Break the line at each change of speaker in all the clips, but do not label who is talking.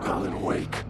Alan, awake.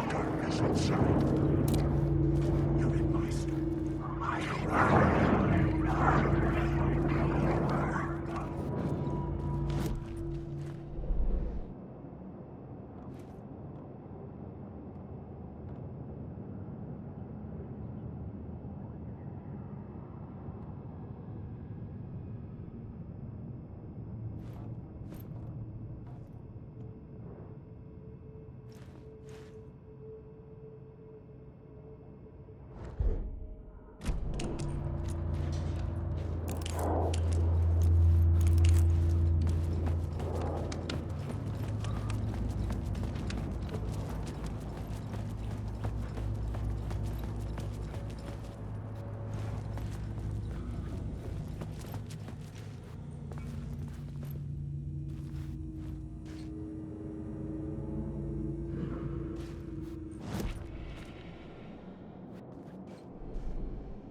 Darkness inside. You're in my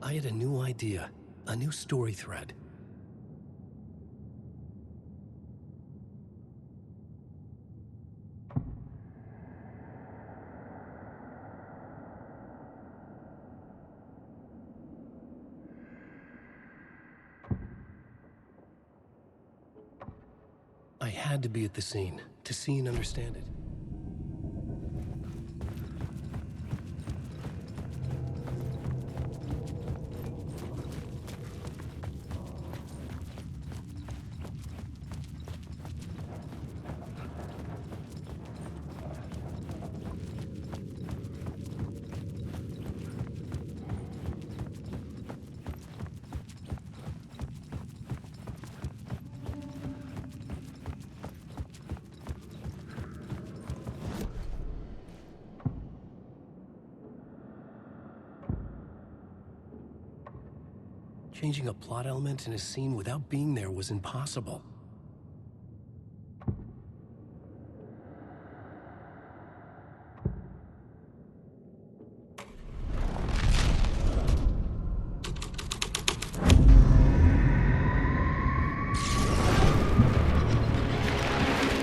I had a new idea, a new story thread. I had to be at the scene, to see and understand it. Changing a plot element in a scene without being there was impossible.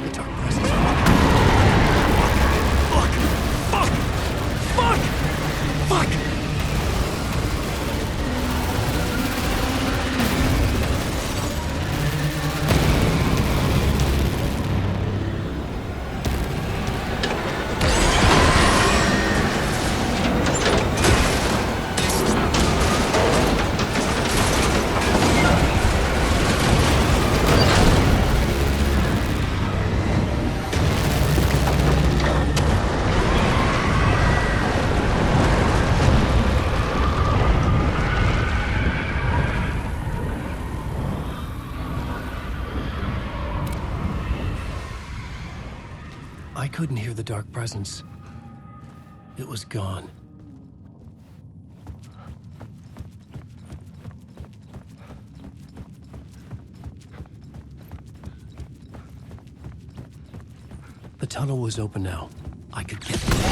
The dark presence. Fuck! Fuck! Fuck! Fuck! I couldn't hear the dark presence. It was gone. The tunnel was open now. I could get through.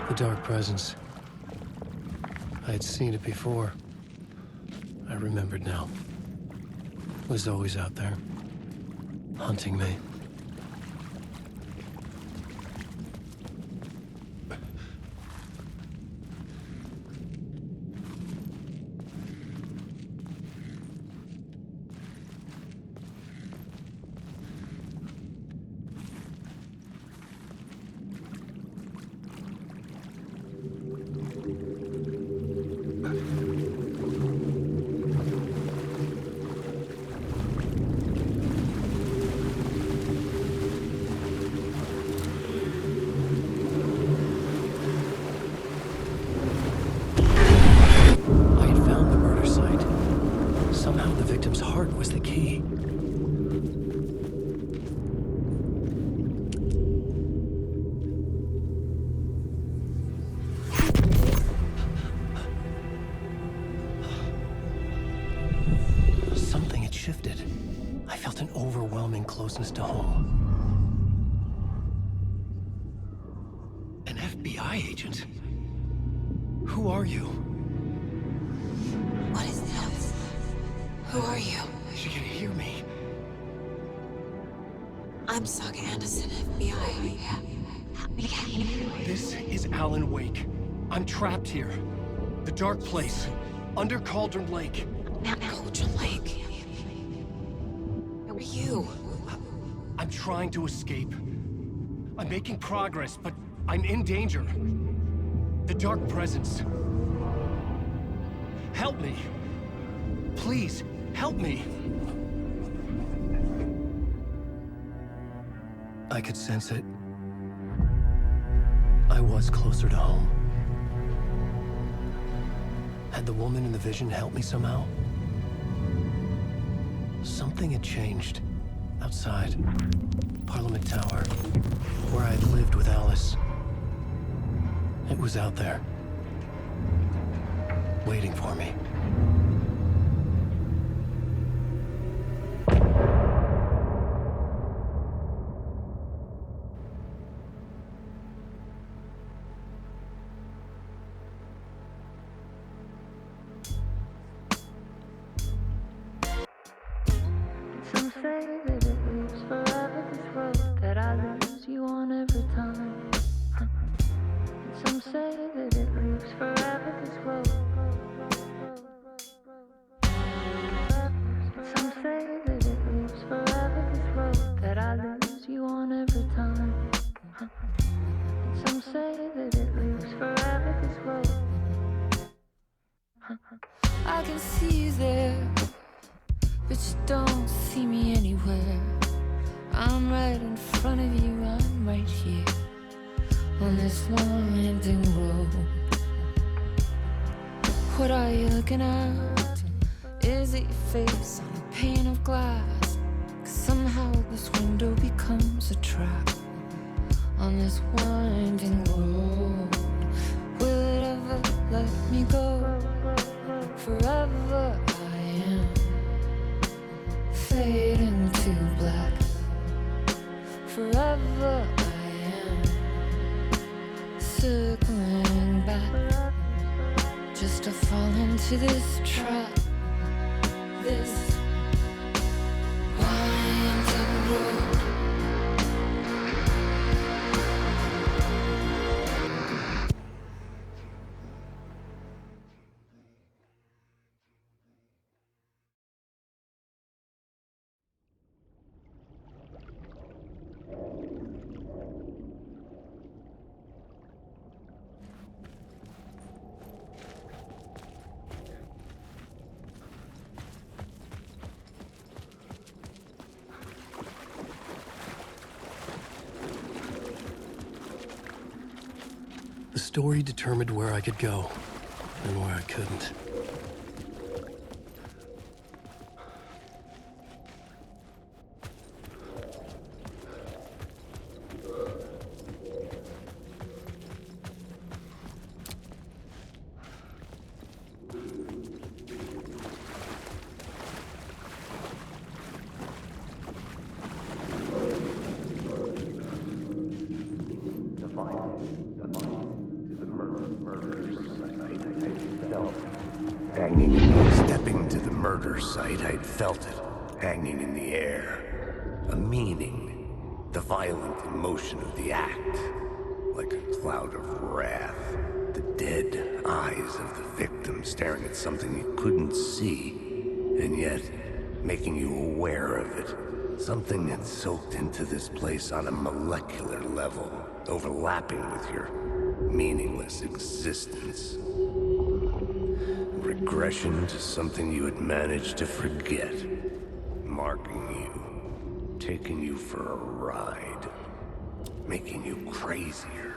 The dark presence. I had seen it before. I remembered now. It was always out there, hunting me. I had found the murder site. Somehow the victim's heart was the key. closest to home. An FBI agent? Who are you?
What is this? Who are you?
She can hear me.
I'm Saga Anderson, FBI.
This is Alan Wake. I'm trapped here. The dark place. Under Cauldron Lake.
Cauldron Lake. Who are you?
I'm trying to escape. I'm making progress, but I'm in danger. The Dark Presence. Help me. Please, help me. I could sense it. I was closer to home. Had the woman in the vision helped me somehow? Something had changed. Outside. Parliament Tower. Where I'd lived with Alice. It was out there. Waiting for me.
Some say that it lives forever, this road that I lose you on every time. Some say that it lives forever, this road. Some say that it lives forever, this road that I lose you on every time. Some say that it lives forever, this road. I can see you there, but you don't see me anywhere. I'm right in front of you, I'm right here on this winding road. What are you looking at? Is it your face on a pane of glass? 'Cause somehow this window becomes a trap on this winding road. Will it ever let me go? Forever I am fading to black. Forever I am circling back, just to fall into this trap. This winding road.
The story determined where I could go and where I couldn't.
Stepping to the murder site, I'd felt it, hanging in the air. A meaning, the violent emotion of the act, like a cloud of wrath. The dead eyes of the victim staring at something you couldn't see, and yet making you aware of it. Something that soaked into this place on a molecular level, overlapping with your meaningless existence. Regression to something you had managed to forget. Marking you. Taking you for a ride. Making you crazier.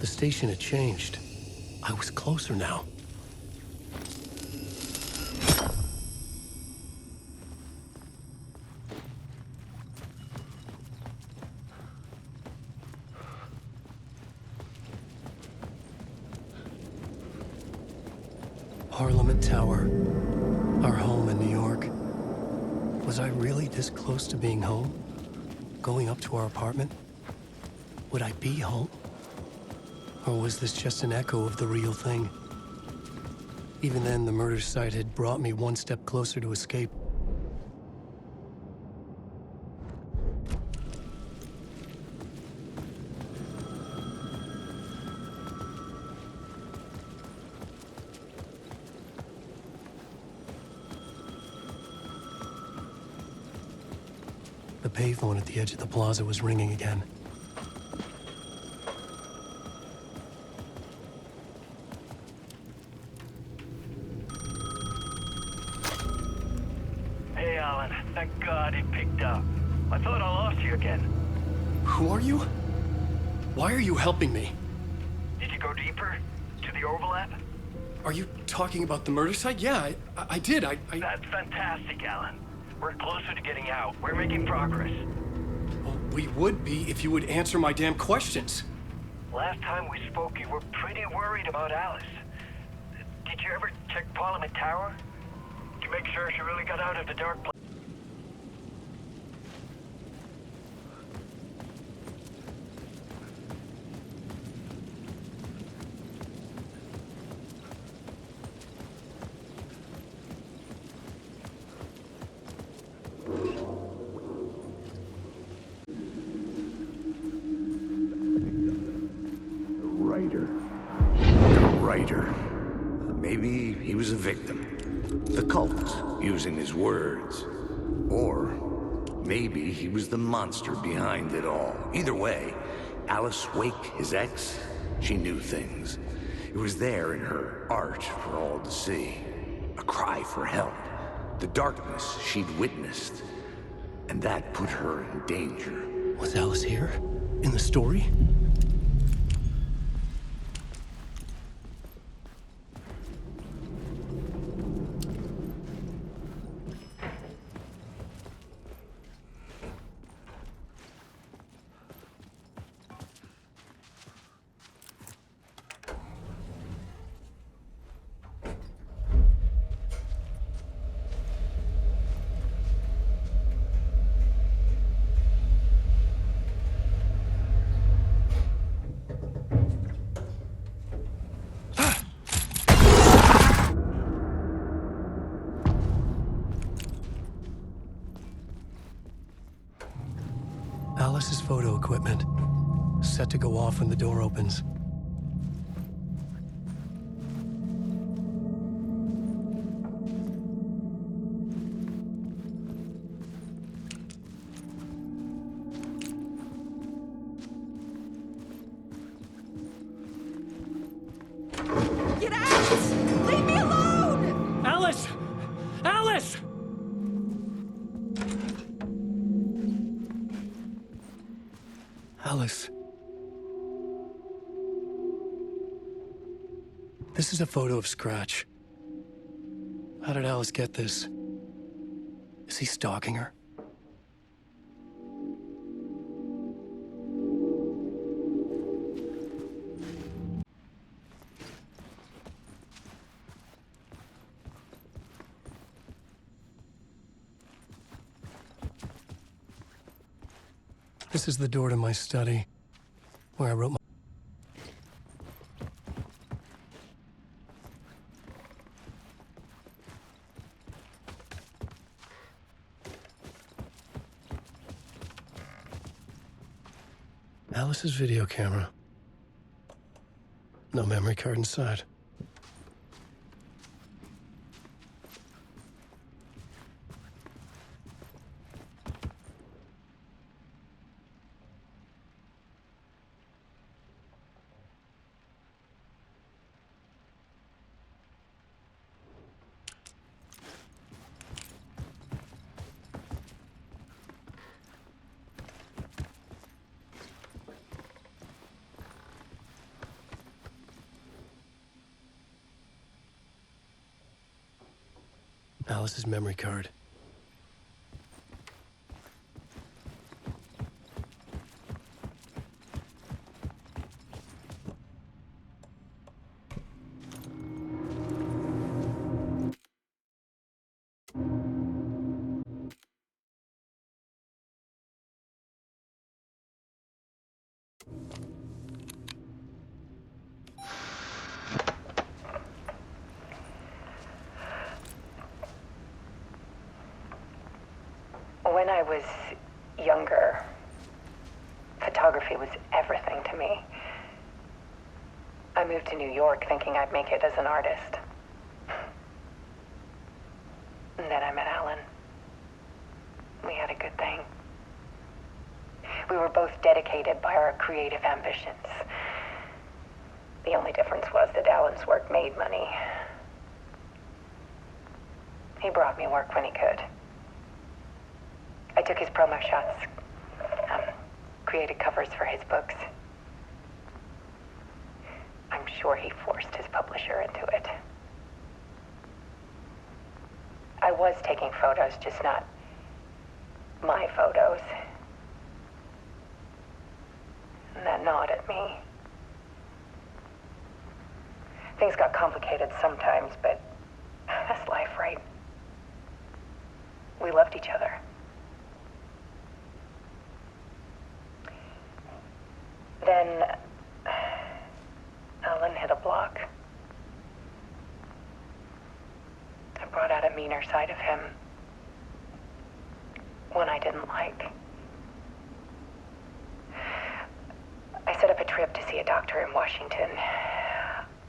The station had changed. I was closer now. Parliament Tower. Our home in New York. Was I really this close to being home? Going up to our apartment? Would I be home? Or was this just an echo of the real thing? Even then, the murder site had brought me one step closer to escape. The payphone at the edge of the plaza was ringing again.
Hey, Alan. Thank God it picked up. I thought I lost you again.
Who are you? Why are you helping me?
Did you go deeper? To the overlap?
Are you talking about the murder site? Yeah, I did.
That's fantastic, Alan. We're closer to getting out. We're making progress.
Well, we would be if you would answer my damn questions.
Last time we spoke, you were pretty worried about Alice. Did you ever check Parliament Tower? To make sure she really got out of the dark place?
The writer. Maybe he was a victim. The cult, using his words. Or maybe he was the monster behind it all. Either way, Alice Wake, his ex, she knew things. It was there in her art for all to see. A cry for help. The darkness she'd witnessed. And that put her in danger.
Was Alice here? In the story? Alice's photo equipment. Set to go off when the door opens.
Get out! Leave me alone!
Alice! Alice! Alice. This is a photo of Scratch. How did Alice get this? Is he stalking her? This is the door to my study, where I wrote my... Alice's video camera. No memory card inside. Alice's memory card.
When I was younger, photography was everything to me. I moved to New York thinking I'd make it as an artist. And then I met Alan. We had a good thing. We were both dedicated by our creative ambitions. The only difference was that Alan's work made money. He brought me work when he could. I took his promo shots, created covers for his books. I'm sure he forced his publisher into it. I was taking photos, just not my photos. And that gnawed at me. Things got complicated sometimes, but that's life, right? We loved each other. Then Alan hit a block. I brought out a meaner side of him. One I didn't like. I set up a trip to see a doctor in Washington.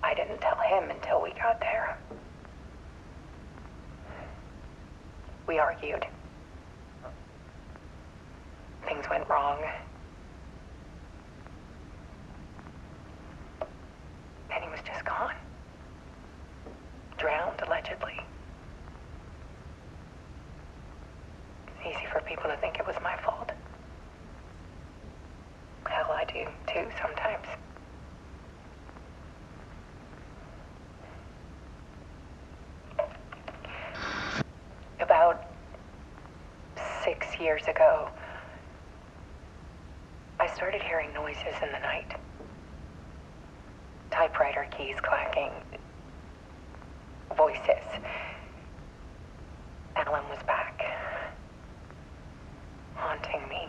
I didn't tell him until we got there. We argued. Things went wrong. And he was just gone. Drowned, allegedly. Easy for people to think it was my fault. Hell, I do too sometimes. About 6 years ago, I started hearing noises in the night. Typewriter keys clacking. Voices. Alan was back. Haunting me.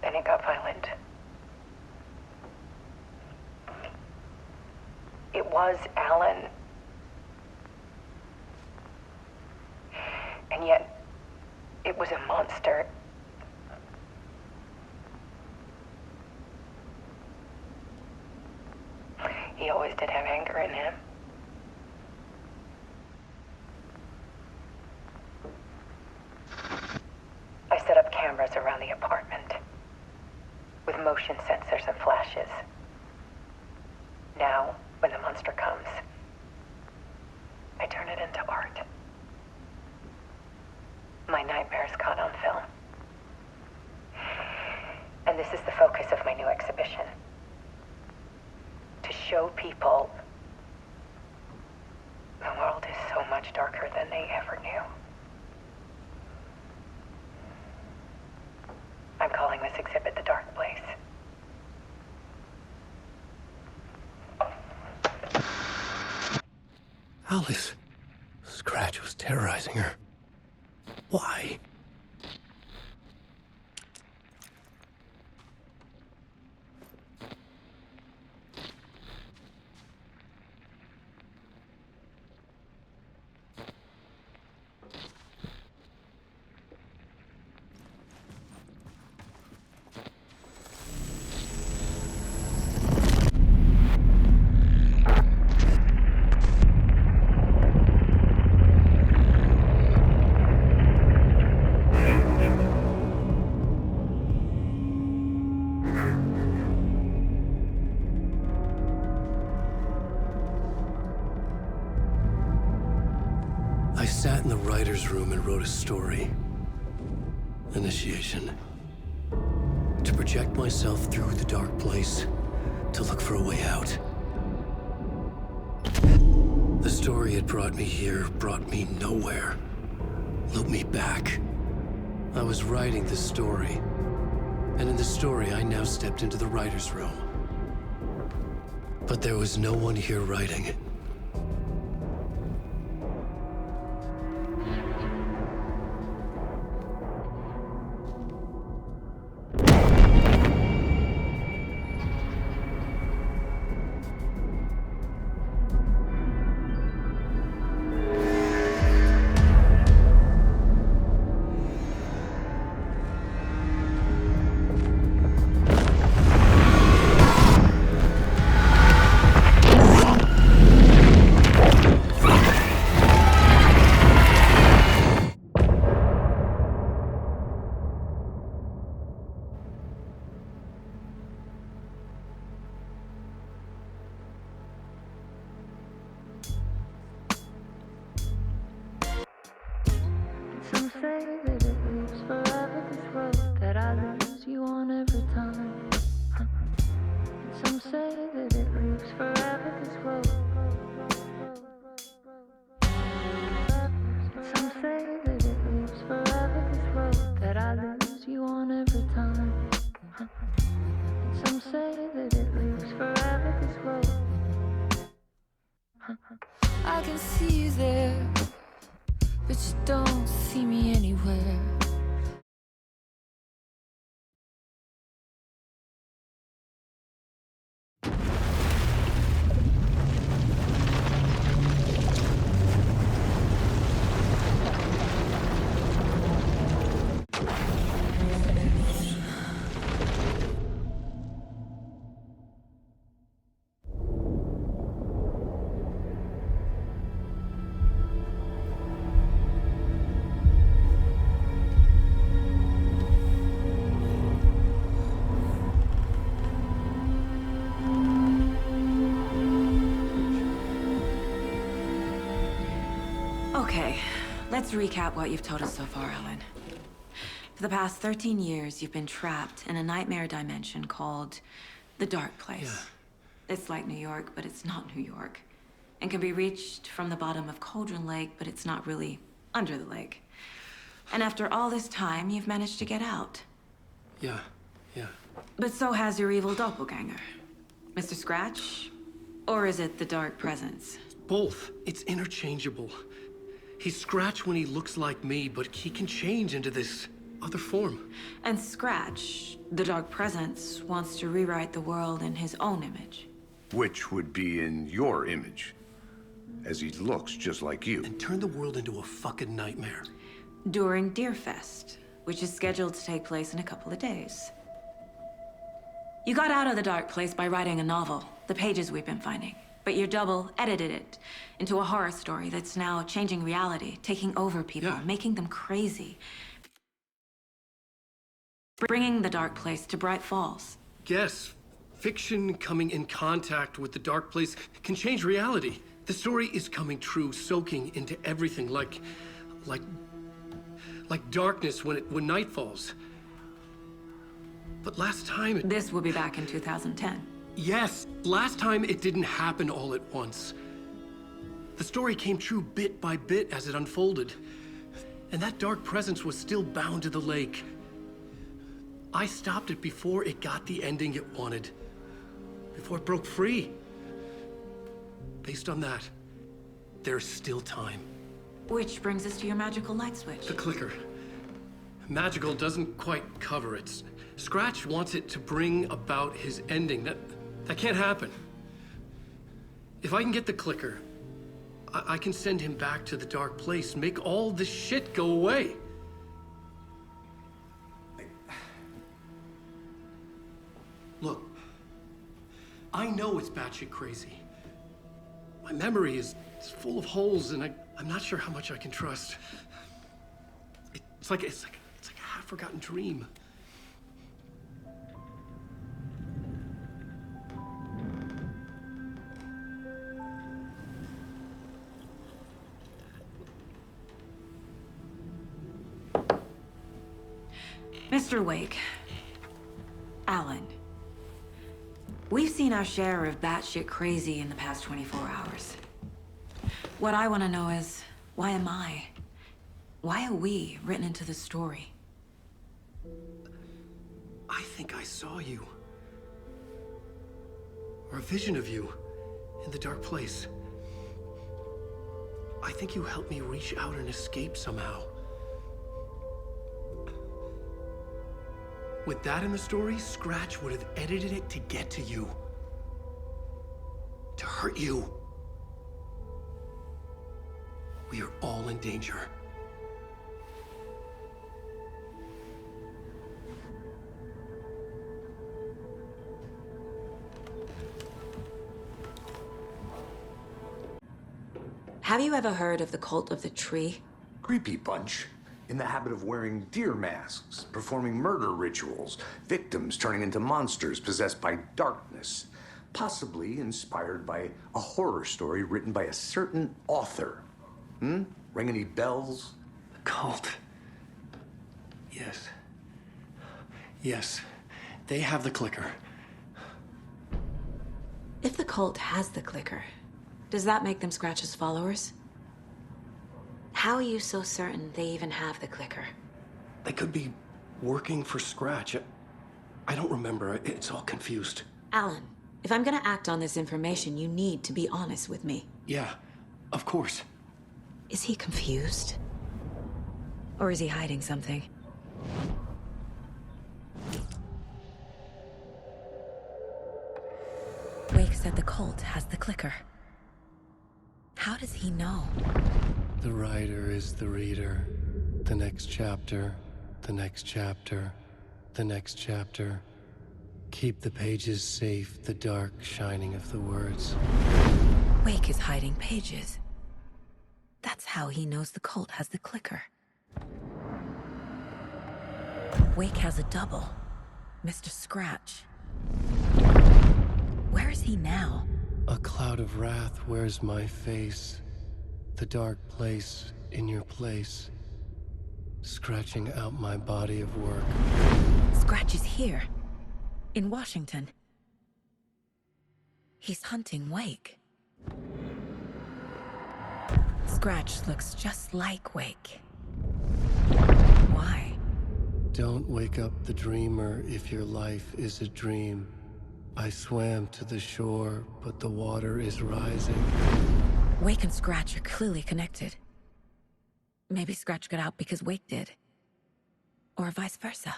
Then it got violent. It was Alan. And yet, it was a monster. He always did have anger in him. I set up cameras around the apartment with motion sensors and flashes. Now, when the monster comes, I turn it into art. My nightmares caught on film. And this is the focus of my new exhibition. To show people the world is so much darker than they ever knew. I'm calling this exhibit The Dark Place.
Alice. Scratch was terrorizing her. Why? I sat in the writer's room and wrote a story. Initiation. to project myself through the dark place, to look for a way out. The story had brought me here, brought me nowhere. Looped me back. I was writing the story. And in the story, I now stepped into the writer's room. But there was no one here writing it.
Some say that it lives forever, this road that I lose you on every time. Some say that it lives forever, this road. Some say that it lives forever, this road that I lose you on every time. Some say that it lives forever, this road. I can see you there, but you don't see me anywhere.
Okay, let's recap what you've told us so far, Alan. For the past 13 years, you've been trapped in a nightmare dimension called the Dark Place.
Yeah.
It's like New York, but it's not New York. And can be reached from the bottom of Cauldron Lake, but it's not really under the lake. And after all this time, you've managed to get out.
Yeah.
But so has your evil doppelganger. Mr. Scratch? Or is it the Dark Presence?
Both. It's interchangeable. He's Scratch when he looks like me, but he can change into this other form.
And Scratch, the Dark Presence, wants to rewrite the world in his own image.
Which would be in your image, as he looks just like you.
And turn the world into a fucking nightmare.
During Deerfest, which is scheduled to take place in a couple of days. You got out of the Dark Place by writing a novel, the pages we've been finding. But your double edited it into a horror story that's now changing reality, taking over people, making them crazy. Bringing the Dark Place to Bright Falls.
Guess. Fiction coming in contact with the Dark Place can change reality. The story is coming true, soaking into everything like darkness when night falls. But last time
This will be back in 2010.
Yes, last time it didn't happen all at once. The story came true bit by bit as it unfolded. And that dark presence was still bound to the lake. I stopped it before it got the ending it wanted. Before it broke free. Based on that, there's still time.
Which brings us to your magical light switch.
The clicker. Magical doesn't quite cover it. Scratch wants it to bring about his ending. That can't happen. If I can get the clicker, I can send him back to the Dark Place, make all this shit go away. Look, I know it's batshit crazy. My memory is full of holes, and I'm not sure how much I can trust. It's like a half-forgotten dream.
Mr. Wake, Alan, we've seen our share of batshit crazy in the past 24 hours. What I want to know is, why am I? Why are we written into the story?
I think I saw you. Or a vision of you in the dark place. I think you helped me reach out and escape somehow. With that in the story, Scratch would have edited it to get to you. To hurt you. We are all in danger.
Have you ever heard of the Cult of the Tree?
Creepy bunch. In the habit of wearing deer masks, performing murder rituals, victims turning into monsters possessed by darkness. Possibly inspired by a horror story written by a certain author. Ring any bells?
The cult. Yes. Yes. They have the clicker.
If the cult has the clicker, does that make them Scratch's followers? How are you so certain they even have the clicker?
They could be working for Scratch. I don't remember. It's all confused.
Alan, if I'm gonna act on this information, you need to be honest with me.
Yeah, of course.
Is he confused? Or is he hiding something? Wake said the cult has the clicker. How does he know?
The writer is the reader. The next chapter, the next chapter, the next chapter. Keep the pages safe, the dark shining of the words.
Wake is hiding pages. That's how he knows the cult has the clicker. Wake has a double. Mr. Scratch. Where is he now?
A cloud of wrath wears my face. The dark place in your place. Scratching out my body of work.
Scratch is here. In Washington. He's hunting Wake. Scratch looks just like Wake. Why?
Don't wake up the dreamer if your life is a dream. I swam to the shore, but the water is rising.
Wake and Scratch are clearly connected. Maybe Scratch got out because Wake did. Or vice versa.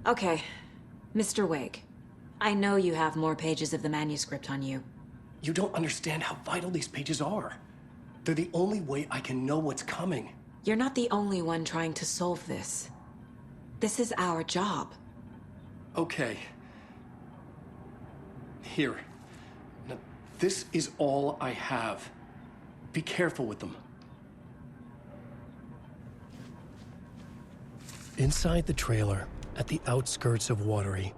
Okay, Mr. Wake. I know you have more pages of the manuscript on you.
You don't understand how vital these pages are. They're the only way I can know what's coming.
You're not the only one trying to solve this. This is our job.
Okay. Here. Now, this is all I have. Be careful with them. Inside the trailer, at the outskirts of Watery,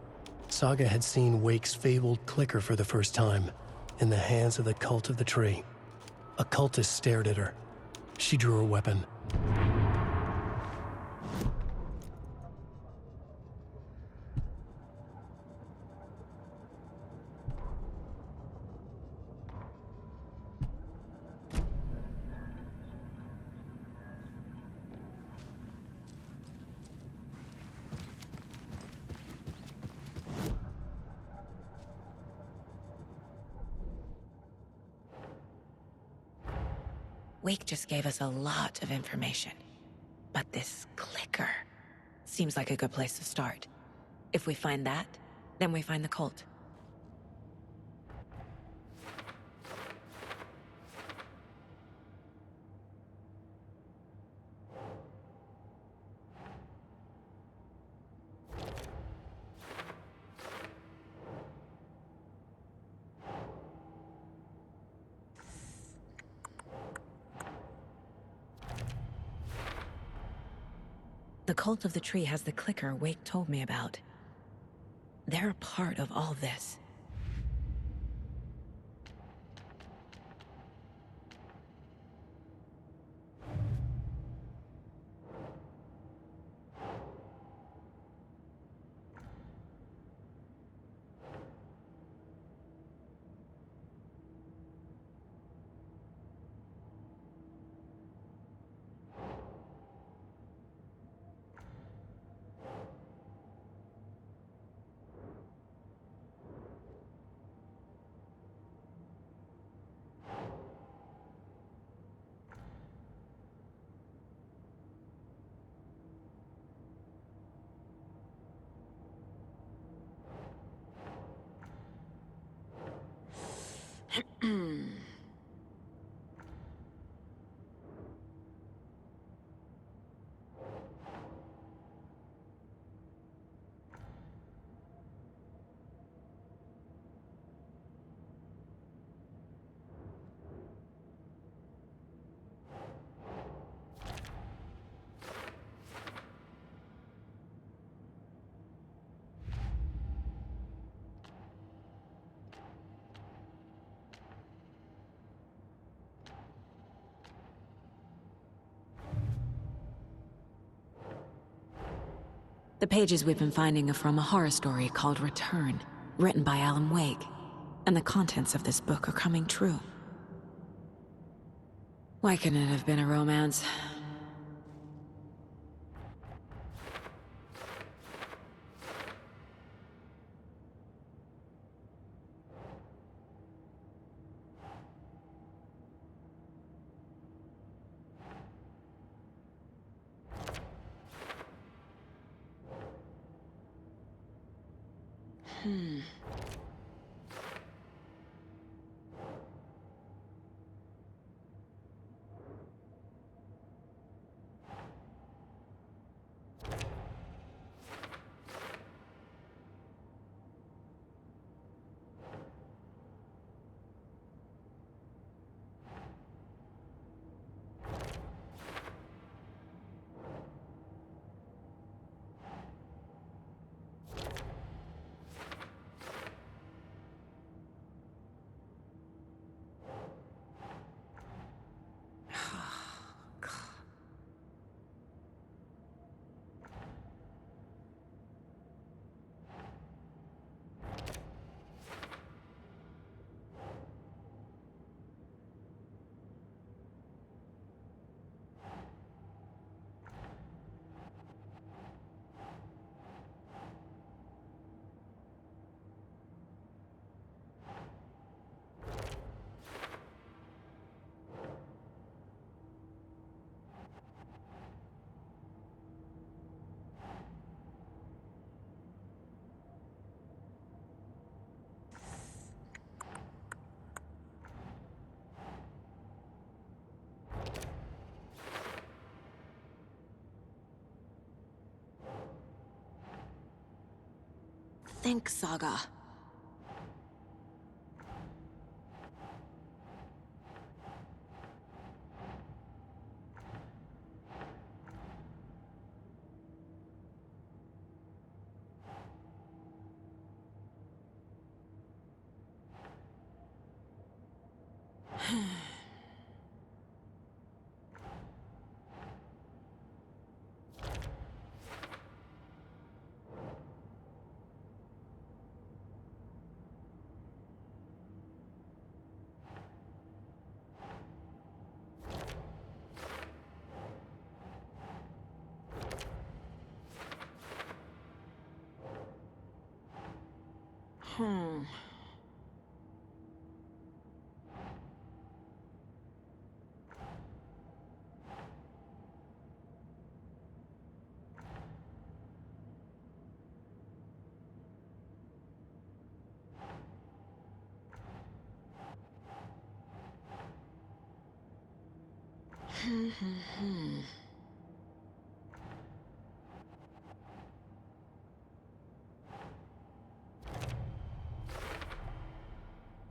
Saga had seen Wake's fabled clicker for the first time, in the hands of the Cult of the Tree. A cultist stared at her. She drew her weapon.
Wake just gave us a lot of information. But this clicker seems like a good place to start. If we find that, then we find the cult. The Cult of the Tree has the clicker Wake told me about. They're a part of all this. The pages we've been finding are from a horror story called Return, written by Alan Wake. And the contents of this book are coming true. Why couldn't it have been a romance? Think, Saga.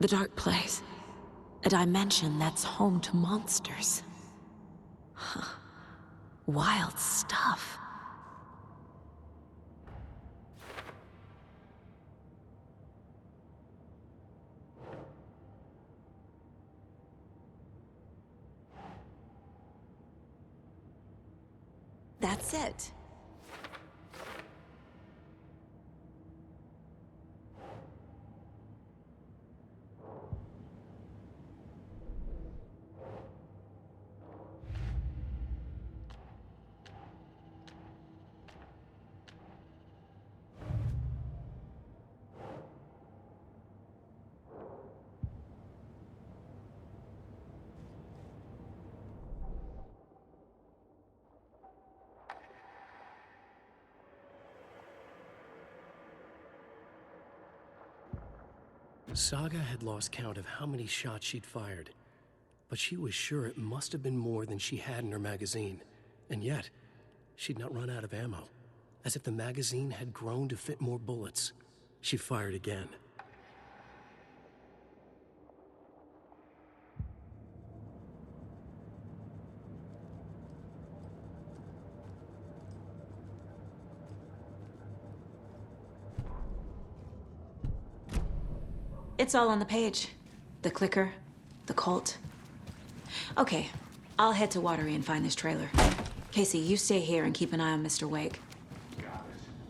The Dark Place. A dimension that's home to monsters. Huh. Wild stuff. That's it.
Saga had lost count of how many shots she'd fired, but she was sure it must have been more than she had in her magazine. And yet, she'd not run out of ammo. As if the magazine had grown to fit more bullets. She fired again.
It's all on the page. The clicker, the cult. Okay, I'll head to Watery and find this trailer. Casey, you stay here and keep an eye on Mr. Wake.
Got it.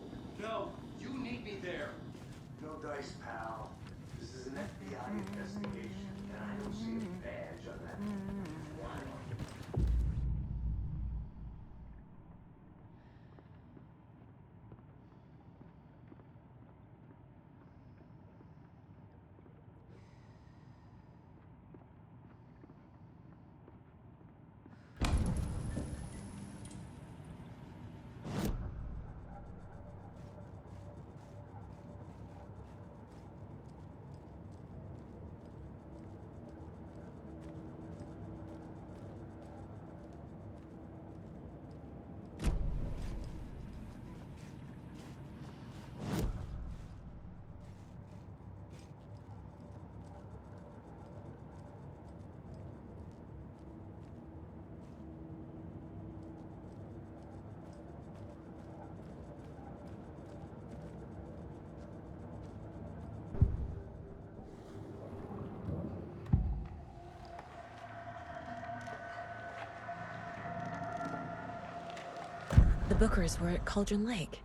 The Bookers were at Cauldron Lake.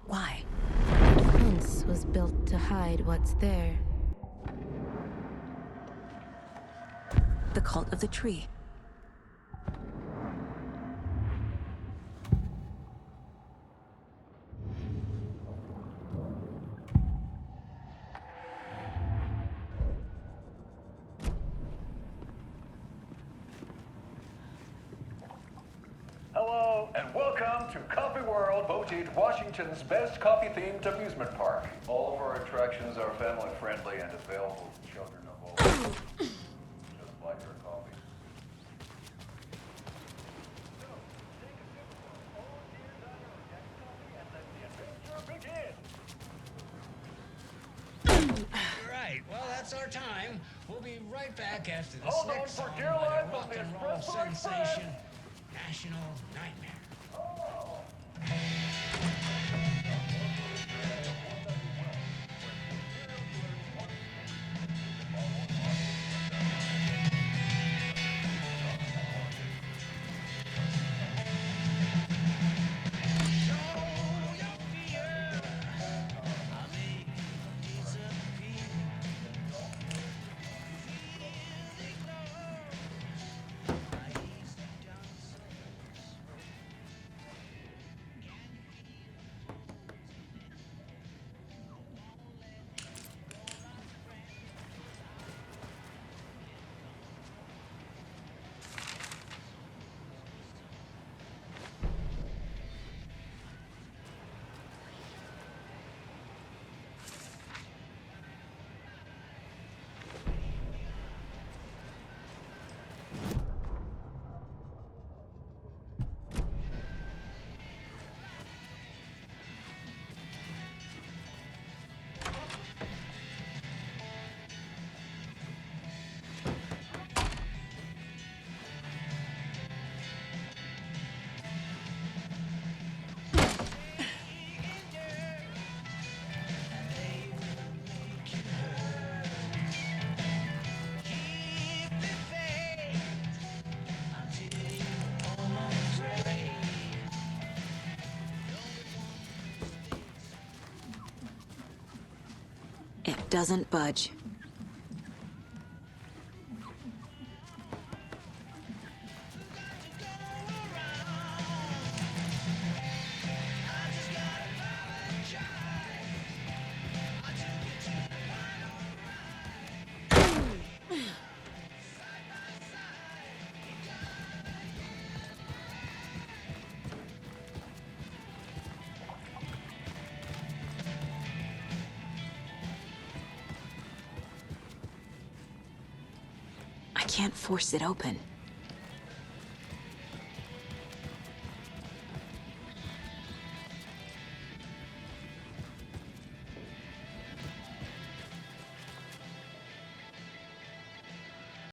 Why?
The fence was built to hide what's there.
The Cult of the Tree.
Hello, and welcome to Coffee World, voted Washington's best coffee-themed amusement park. All of our attractions are family-friendly and available to children of all ages, just like our coffee. So, take a sip of our own dear Dr. Jack coffee and let the adventure begin.
Right, well, that's our time. We'll be right back after this
Hold on
next
for
song
dear
by
life
the
on
rock
the
and roll
Espresso Express.
sensation, National Nightmare.
It doesn't budge. I can't force it open.